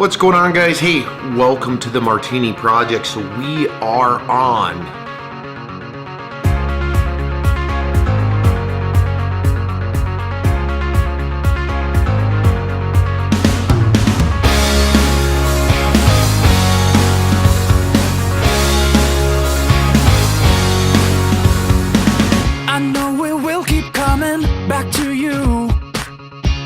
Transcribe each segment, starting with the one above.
What's going on, guys? Hey, welcome to the Martini Project. So we are on I know we will keep coming back to you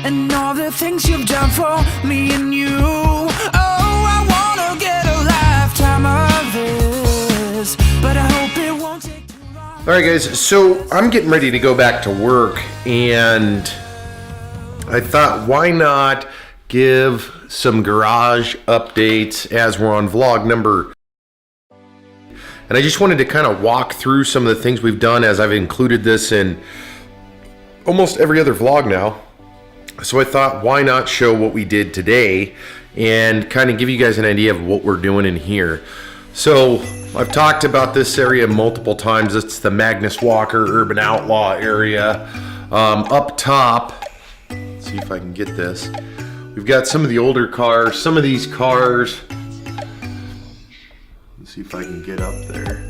and all the things you've done for me and you. Oh, I wanna get a lifetime of this, but I hope it won't take too long. All right, guys, so I'm getting ready to go back to work, and I thought, why not give some garage updates as we're on vlog number. And I just wanted to kind of walk through some of the things we've done, as I've included this in almost every other vlog now. So I thought, why not show what we did today and kind of give you guys an idea of what we're doing in here. So I've talked about this area multiple times. It's the Magnus Walker Urban Outlaw area. Up top, let's see if I can get this. We've got some of the older cars. Some of these cars, let's see if I can get up there,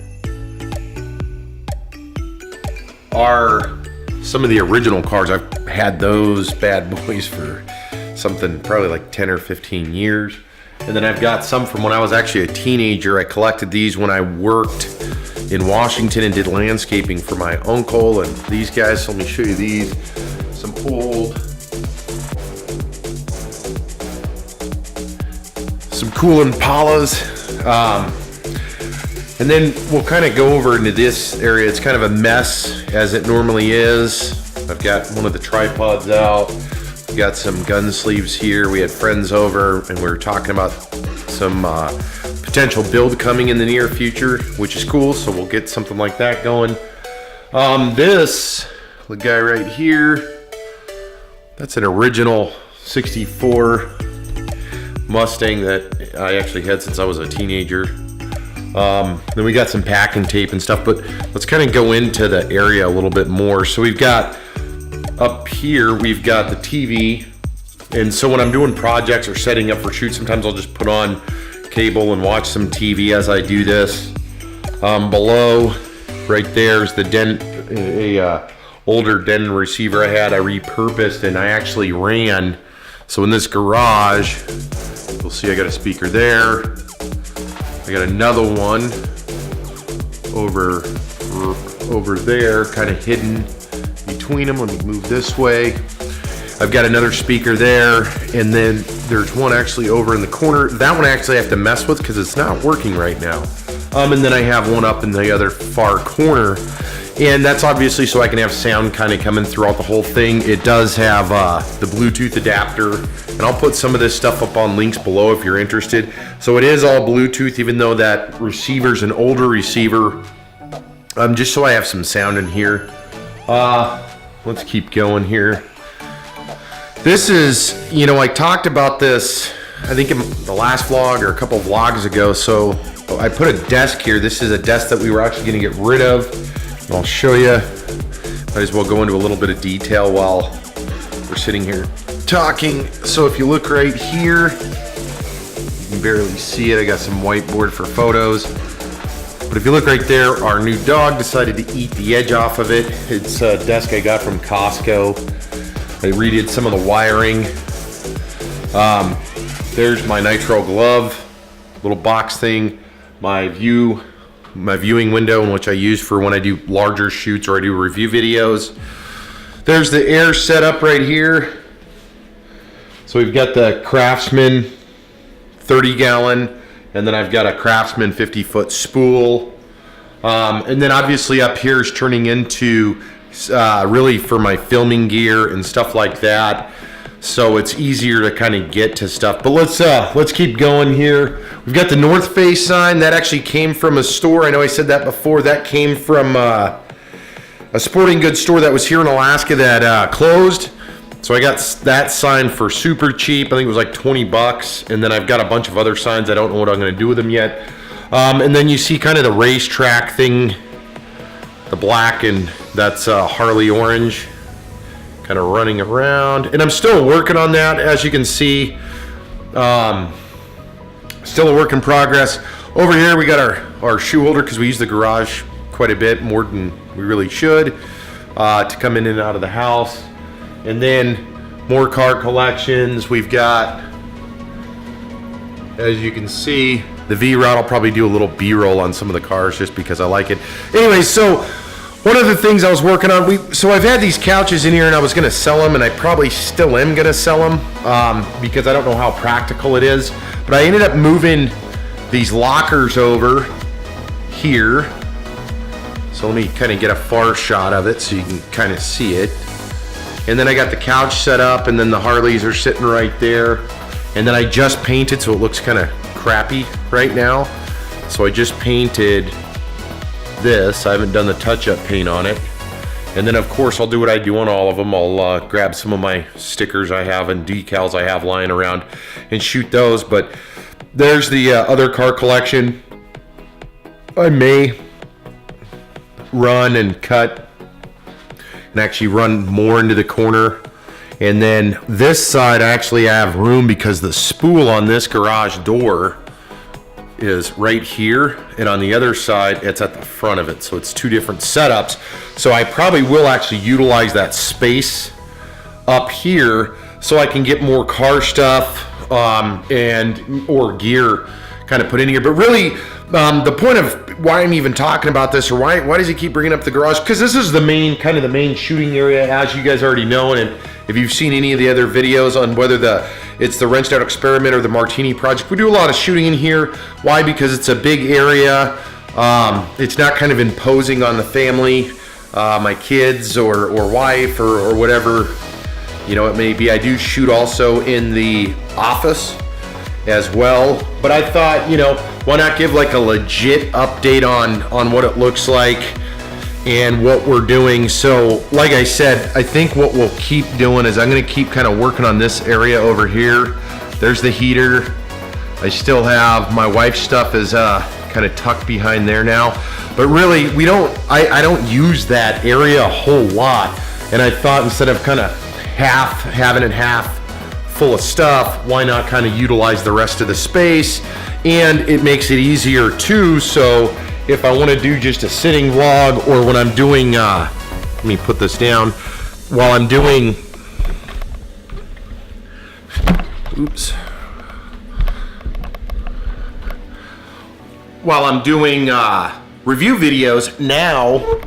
are some of the original cars. I've had those bad boys for something probably like 10 or 15 years. And then I've got some from when I was actually a teenager. I collected these when I worked in Washington and did landscaping for my uncle and these guys. So let me show you these. Some cool Impalas. And then we'll kind of go over into this area. It's kind of a mess, as it normally is. I've got one of the tripods out. We've got some gun sleeves here. We had friends over and we were talking about some potential build coming in the near future, which is cool. So we'll get something like that going. This, the guy right here, that's an original 64 Mustang that I actually had since I was a teenager. Then we got some packing tape and stuff, but let's kind of go into the area a little bit more. So we've got up here, we've got the TV. And so when I'm doing projects or setting up for shoots, sometimes I'll just put on cable and watch some TV as I do this. Below, right there is the older Denton receiver I had. I repurposed and I actually ran. So in this garage, you'll see I got a speaker there. I got another one over there, kind of hidden between them. Let me move this way. I've got another speaker there, and then there's one actually over in the corner. That one I actually have to mess with because it's not working right now. And then I have one up in the other far corner, and that's obviously so I can have sound kind of coming throughout the whole thing. It does have the Bluetooth adapter, and I'll put some of this stuff up on links below if you're interested. So it is all Bluetooth, even though that receiver's an older receiver, just so I have some sound in here. Let's keep going here. This is, I talked about this, I think in the last vlog or a couple vlogs ago. So I put a desk here. This is a desk that we were actually going to get rid of. And I'll show you. Might as well go into a little bit of detail while we're sitting here talking. So if you look right here, you can barely see it. I got some whiteboard for photos. But if you look right there, our new dog decided to eat the edge off of it. It's a desk I got from Costco. I redid some of the wiring. There's my nitro glove, little box thing, my viewing window, in which I use for when I do larger shoots or I do review videos. There's the air setup right here. So we've got the Craftsman 30-gallon, and then I've got a Craftsman 50-foot spool. And then obviously up here is turning into really for my filming gear and stuff like that. So it's easier to kind of get to stuff. But let's keep going here. We've got the North Face sign that actually came from a store. I know I said that before. That came from a sporting goods store that was here in Alaska that closed. So I got that sign for super cheap. I think it was like 20 bucks. And then I've got a bunch of other signs. I don't know what I'm going to do with them yet. And then you see kind of the racetrack thing, the black, and that's Harley orange. Kind of running around, and I'm still working on that, as you can see. still a work in progress. Over here we got our shoe holder because we use the garage quite a bit, more than we really should, to come in and out of the house. And then more car collections. We've got, as you can see, the V-Rod. I'll probably do a little B-roll on some of the cars just because I like it. Anyway, so one of the things I was working on, so I've had these couches in here and I was gonna sell them, and I probably still am gonna sell them because I don't know how practical it is. But I ended up moving these lockers over here. So let me kind of get a far shot of it so you can kind of see it. And then I got the couch set up, and then the Harleys are sitting right there. And then I just painted, so it looks kind of crappy right now. So I just painted this. I haven't done the touch-up paint on it. And then of course I'll do what I do on all of them. I'll grab some of my stickers I have and decals I have lying around and shoot those. But there's the other car collection. I may run and cut and actually run more into the corner. And then this side I actually have room because the spool on this garage door is right here, and on the other side it's at the front of it, so it's two different setups. So I probably will actually utilize that space up here so I can get more car stuff or gear kind of put in here. But really the point of why I'm even talking about this, or why does he keep bringing up the garage, because this is the main shooting area, as you guys already know. And if you've seen any of the other videos on whether it's the Wrenched Out Experiment or the Martini Project, we do a lot of shooting in here. Why? Because it's a big area. It's not kind of imposing on the family, my kids or wife or whatever, it may be. I do shoot also in the office as well. But I thought, why not give like a legit update on what it looks like and what we're doing. So like I said, I think what we'll keep doing is I'm going to keep kind of working on this area over here. There's the heater. I still have my wife's stuff is kind of tucked behind there now, but really I don't use that area a whole lot. And I thought instead of kind of having it half full of stuff, why not kind of utilize the rest of the space? And it makes it easier too. So if I want to do just a sitting vlog, or when I'm doing, let me put this down, while I'm doing, while I'm doing review videos, now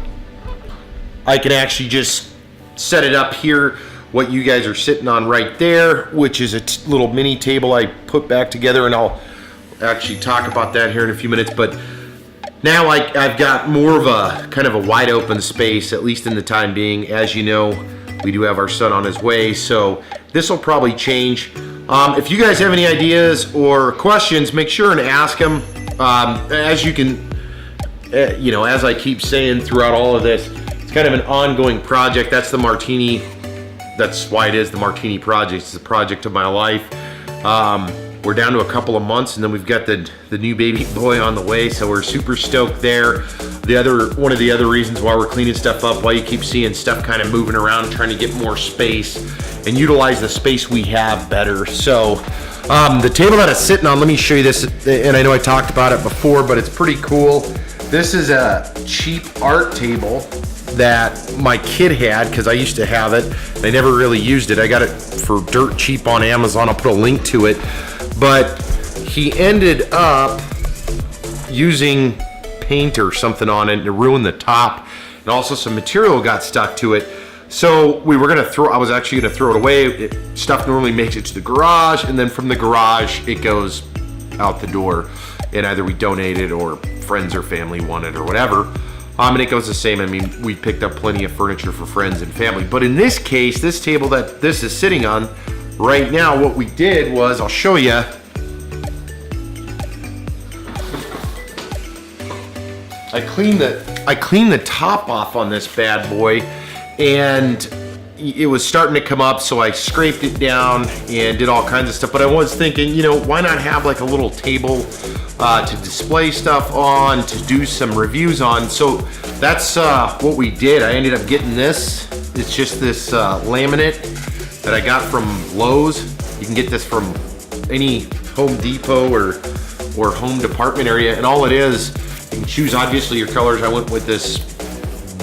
I can actually just set it up here, what you guys are sitting on right there, which is a little mini table I put back together, and I'll actually talk about that here in a few minutes. But now I've got more of a kind of a wide open space, at least in the time being. As you know, we do have our son on his way, so this will probably change. If you guys have any ideas or questions, make sure and ask them. As you can, as I keep saying throughout all of this, it's kind of an ongoing project. That's the Martini. That's why it is the Martini Project. It's the project of my life. We're down to a couple of months, and then we've got the new baby boy on the way, so we're super stoked there. One of the other reasons why we're cleaning stuff up, why you keep seeing stuff kind of moving around, trying to get more space and utilize the space we have better. So the table that it's sitting on, let me show you this, and I know I talked about it before, but it's pretty cool. This is a cheap art table that my kid had, because I used to have it. I never really used it. I got it for dirt cheap on Amazon. I'll put a link to it. But he ended up using paint or something on it, and it ruined the top, and also some material got stuck to it. So I was actually gonna throw it away. Stuff normally makes it to the garage, and then from the garage it goes out the door, and either we donate it or friends or family want it or whatever. And it goes the same. I mean, we picked up plenty of furniture for friends and family. But in this case, this table that this is sitting on right now, what we did was, I'll show you. I cleaned the top off on this bad boy, and it was starting to come up, so I scraped it down and did all kinds of stuff. But I was thinking, why not have like a little table to display stuff on, to do some reviews on. So that's what we did. I ended up getting this. It's just this laminate that I got from Lowe's. You can get this from any Home Depot or or home department area. And all it is, you can choose obviously your colors. I went with this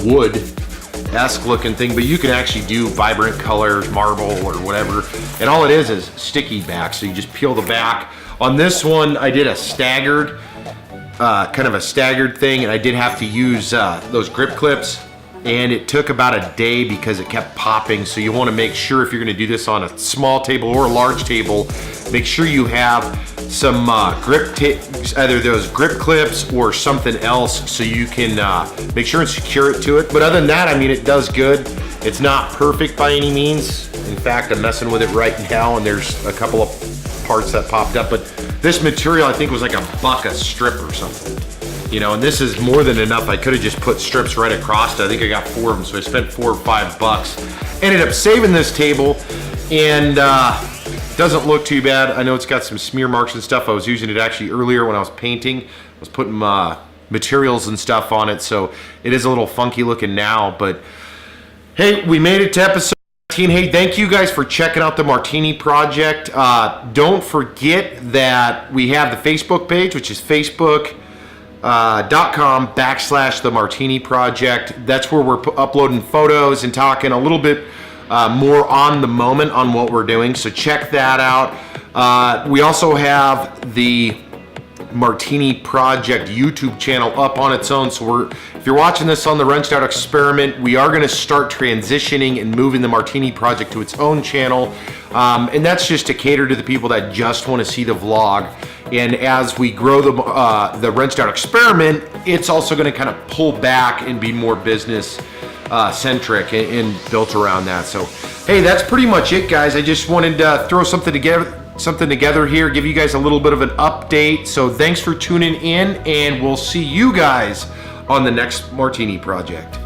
wood-esque looking thing, but you can actually do vibrant colors, marble or whatever. And all it is sticky back. So you just peel the back. On this one, I did a staggered, kind of a staggered thing, and I did have to use those grip clips, and it took about a day because it kept popping. So you want to make sure if you're going to do this on a small table or a large table, make sure you have some either those grip clips or something else so you can make sure and secure it to it. But other than that, I mean, it does good. It's not perfect by any means. In fact, I'm messing with it right now, and there's a couple of parts that popped up, but this material I think was like $1 a strip or something, you know, and this is more than enough. I could have just put strips right across it. I think I got 4 of them, so I spent $4 or $5. Ended up saving this table, and doesn't look too bad. I know it's got some smear marks and stuff. I was using it actually earlier when I was painting. I was putting materials and stuff on it, so it is a little funky looking now, but hey, we made it to episode 19. Hey, thank you guys for checking out the Martini Project. Don't forget that we have the Facebook page, which is facebook.com/the Martini Project. That's where we're uploading photos and talking a little bit more on the moment on what we're doing. So check that out. We also have the Martini Project YouTube channel up on its own. So if you're watching this on the Wrenched Out Experiment, we are going to start transitioning and moving the Martini Project to its own channel. And that's just to cater to the people that just want to see the vlog. And as we grow the Wrenched Out Experiment, it's also going to kind of pull back and be more business centric and built around that. So hey, that's pretty much it, guys. I just wanted to throw something together here, give you guys a little bit of an update. So thanks for tuning in, and we'll see you guys on the next Martini Project.